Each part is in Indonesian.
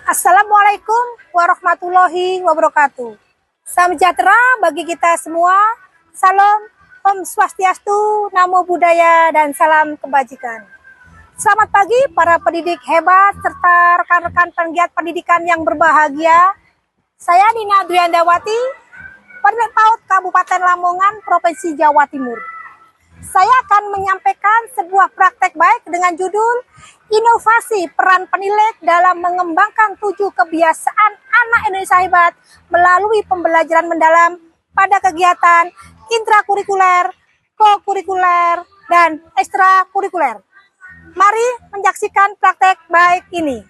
Assalamualaikum warahmatullahi wabarakatuh. Salam sejahtera bagi kita semua. Salam, Om Swastiastu, Namo Buddhaya, dan salam kebajikan. Selamat pagi para pendidik hebat serta rekan-rekan penggiat pendidikan yang berbahagia. Saya Nina Dwiandawati, Pendidik PAUD Kabupaten Lamongan, Provinsi Jawa Timur. Saya akan menyampaikan sebuah praktek baik dengan judul Inovasi Peran Penilik dalam Mengembangkan 7 Kebiasaan Anak Indonesia Hebat melalui pembelajaran mendalam pada kegiatan intrakurikuler, kokurikuler, dan ekstrakurikuler. Mari menyaksikan praktek baik ini.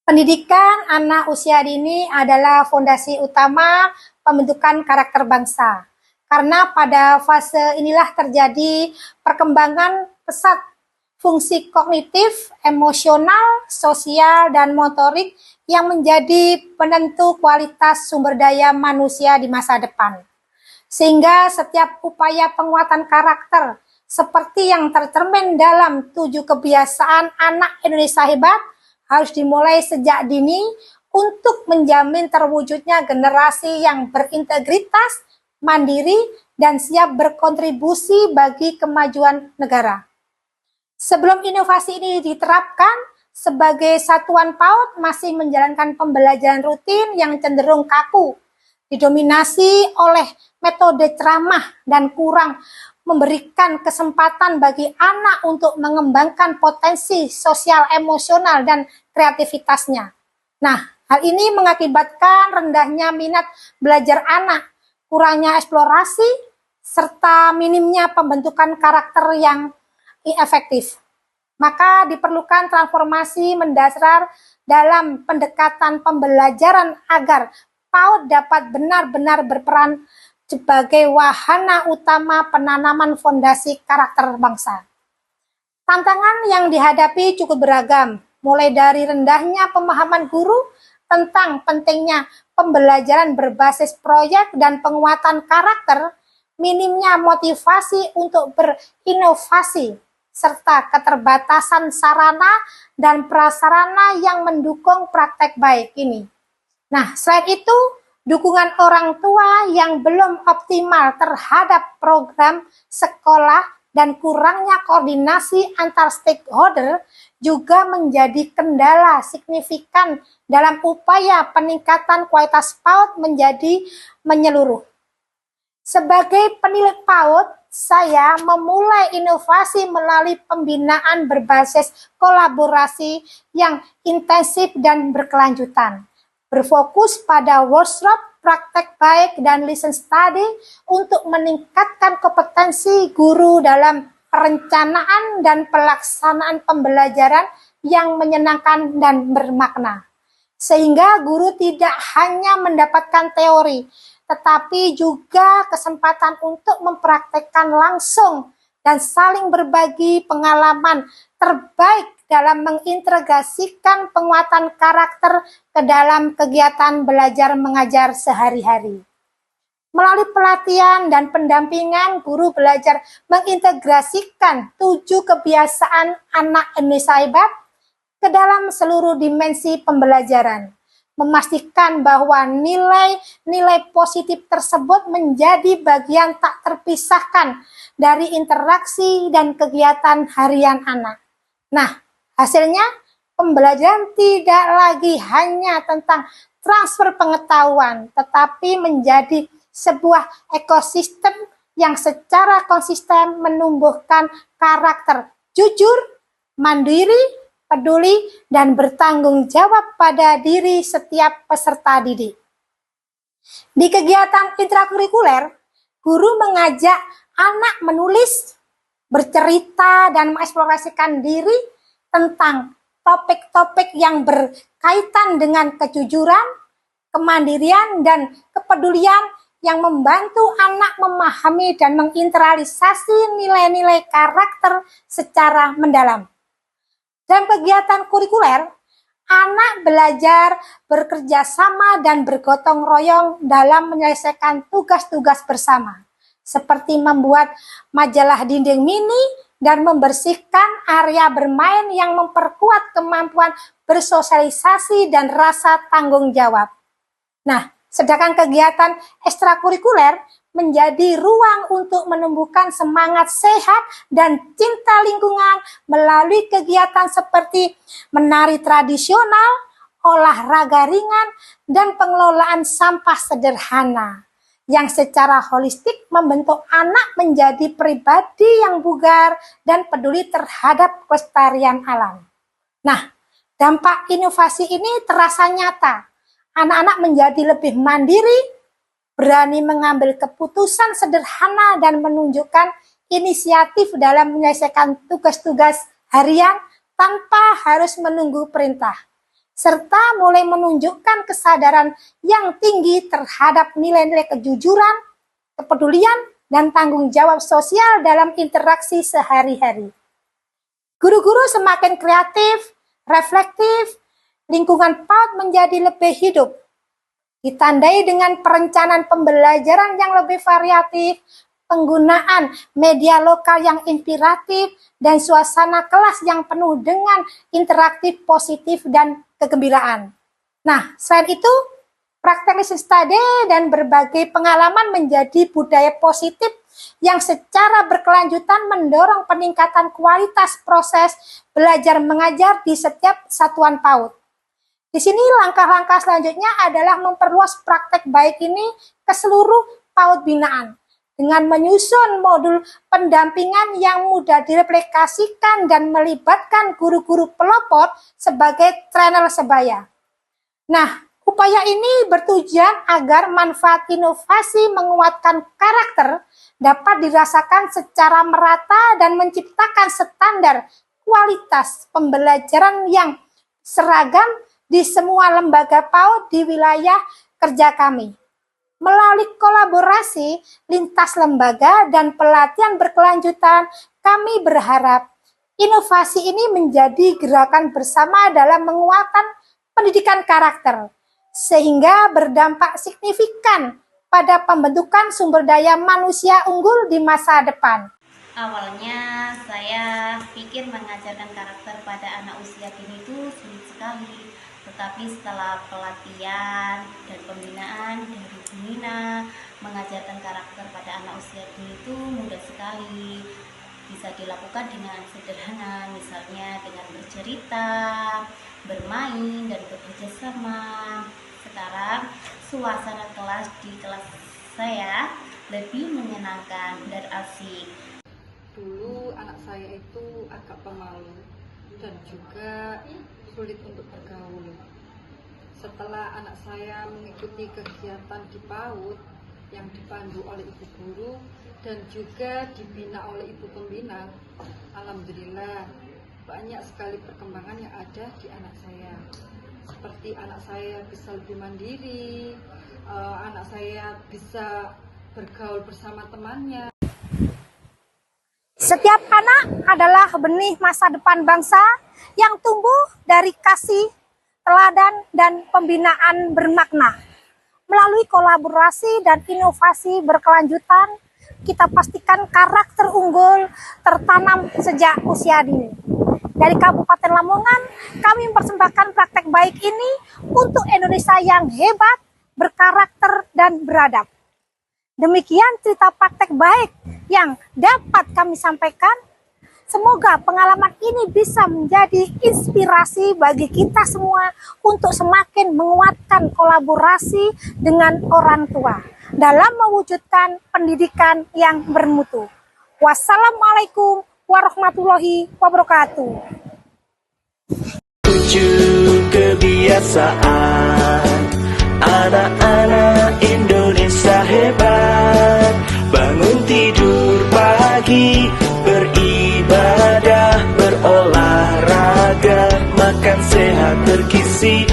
Pendidikan anak usia dini adalah fondasi utama pembentukan karakter bangsa. Karena pada fase inilah terjadi perkembangan pesat fungsi kognitif, emosional, sosial, dan motorik yang menjadi penentu kualitas sumber daya manusia di masa depan. Sehingga setiap upaya penguatan karakter seperti yang tercermin dalam 7 kebiasaan anak Indonesia hebat harus dimulai sejak dini untuk menjamin terwujudnya generasi yang berintegritas, mandiri, dan siap berkontribusi bagi kemajuan negara. Sebelum inovasi ini diterapkan, sebagai satuan PAUD masih menjalankan pembelajaran rutin yang cenderung kaku, didominasi oleh metode ceramah dan kurang memberikan kesempatan bagi anak untuk mengembangkan potensi sosial, emosional, dan kreativitasnya. Nah, hal ini mengakibatkan rendahnya minat belajar anak, kurangnya eksplorasi, serta minimnya pembentukan karakter yang efektif. Maka diperlukan transformasi mendasar dalam pendekatan pembelajaran agar PAUD dapat benar-benar berperan sebagai wahana utama penanaman fondasi karakter bangsa. Tantangan yang dihadapi cukup beragam, mulai dari rendahnya pemahaman guru tentang pentingnya pembelajaran berbasis proyek dan penguatan karakter, minimnya motivasi untuk berinovasi, serta keterbatasan sarana dan prasarana yang mendukung praktek baik ini. Nah, selain itu, dukungan orang tua yang belum optimal terhadap program sekolah dan kurangnya koordinasi antar stakeholder juga menjadi kendala signifikan dalam upaya peningkatan kualitas PAUD menjadi menyeluruh. Sebagai penilik PAUD, saya memulai inovasi melalui pembinaan berbasis kolaborasi yang intensif dan berkelanjutan, berfokus pada workshop, praktek baik, dan listen study untuk meningkatkan kompetensi guru dalam perencanaan dan pelaksanaan pembelajaran yang menyenangkan dan bermakna. Sehingga guru tidak hanya mendapatkan teori, tetapi juga kesempatan untuk mempraktekkan langsung dan saling berbagi pengalaman terbaik dalam mengintegrasikan penguatan karakter ke dalam kegiatan belajar mengajar sehari-hari. Melalui pelatihan dan pendampingan, guru belajar mengintegrasikan 7 kebiasaan anak Indonesia hebat ke dalam seluruh dimensi pembelajaran, memastikan bahwa nilai-nilai positif tersebut menjadi bagian tak terpisahkan dari interaksi dan kegiatan harian anak. Nah, hasilnya pembelajaran tidak lagi hanya tentang transfer pengetahuan, tetapi menjadi sebuah ekosistem yang secara konsisten menumbuhkan karakter jujur, mandiri, peduli, dan bertanggung jawab pada diri setiap peserta didik. Di kegiatan intrakurikuler, guru mengajak anak menulis, bercerita, dan mengeksplorasikan diri tentang topik-topik yang berkaitan dengan kejujuran, kemandirian, dan kepedulian yang membantu anak memahami dan menginternalisasi nilai-nilai karakter secara mendalam. Dalam kegiatan kurikuler, anak belajar bekerja sama dan bergotong royong dalam menyelesaikan tugas-tugas bersama, seperti membuat majalah dinding mini dan membersihkan area bermain yang memperkuat kemampuan bersosialisasi dan rasa tanggung jawab. Nah, sedangkan kegiatan ekstrakurikuler menjadi ruang untuk menumbuhkan semangat sehat dan cinta lingkungan melalui kegiatan seperti menari tradisional, olahraga ringan, dan pengelolaan sampah sederhana yang secara holistik membentuk anak menjadi pribadi yang bugar dan peduli terhadap kelestarian alam. Nah, dampak inovasi ini terasa nyata. Anak-anak menjadi lebih mandiri, berani mengambil keputusan sederhana dan menunjukkan inisiatif dalam menyelesaikan tugas-tugas harian tanpa harus menunggu perintah, serta mulai menunjukkan kesadaran yang tinggi terhadap nilai-nilai kejujuran, kepedulian, dan tanggung jawab sosial dalam interaksi sehari-hari. Guru-guru semakin kreatif, reflektif, lingkungan PAUD menjadi lebih hidup, ditandai dengan perencanaan pembelajaran yang lebih variatif, penggunaan media lokal yang inspiratif, dan suasana kelas yang penuh dengan interaktif positif dan kegembiraan. Nah, selain itu, praktek listening study dan berbagai pengalaman menjadi budaya positif yang secara berkelanjutan mendorong peningkatan kualitas proses belajar mengajar di setiap satuan PAUD. Di sini langkah-langkah selanjutnya adalah memperluas praktek baik ini ke seluruh PAUD binaan dengan menyusun modul pendampingan yang mudah direplikasikan dan melibatkan guru-guru pelopor sebagai trainer sebaya. Nah, upaya ini bertujuan agar manfaat inovasi menguatkan karakter dapat dirasakan secara merata dan menciptakan standar kualitas pembelajaran yang seragam di semua lembaga PAUD di wilayah kerja kami. Melalui kolaborasi lintas lembaga dan pelatihan berkelanjutan, kami berharap inovasi ini menjadi gerakan bersama dalam menguatkan pendidikan karakter, sehingga berdampak signifikan pada pembentukan sumber daya manusia unggul di masa depan. Awalnya saya pikir mengajarkan karakter pada anak usia dini itu sulit sekali, tetapi setelah pelatihan dan pembinaan dari Bu Nina, mengajarkan karakter pada anak usia dini itu mudah sekali. Bisa dilakukan dengan sederhana, misalnya dengan bercerita, bermain, dan bekerja sama. Sekarang suasana kelas di kelas saya lebih menyenangkan dan asik. Dulu anak saya itu agak pemalu dan juga sulit untuk bergaul. Setelah anak saya mengikuti kegiatan di PAUD yang dipandu oleh ibu guru dan juga dibina oleh ibu pembina, alhamdulillah banyak sekali perkembangan yang ada di anak saya. Seperti anak saya bisa lebih mandiri, anak saya bisa bergaul bersama temannya. Setiap anak adalah benih masa depan bangsa yang tumbuh dari kasih, teladan, dan pembinaan bermakna. Melalui kolaborasi dan inovasi berkelanjutan, kita pastikan karakter unggul tertanam sejak usia dini. Dari Kabupaten Lamongan, kami mempersembahkan praktek baik ini untuk Indonesia yang hebat, berkarakter, dan beradab. Demikian cerita praktek baik yang dapat kami sampaikan. Semoga pengalaman ini bisa menjadi inspirasi bagi kita semua untuk semakin menguatkan kolaborasi dengan orang tua dalam mewujudkan pendidikan yang bermutu. Wassalamualaikum warahmatullahi wabarakatuh. Kebiasaan anak-anak Indonesia hebat, bangun tidur pagi, beribadah, berolahraga, makan sehat bergizi.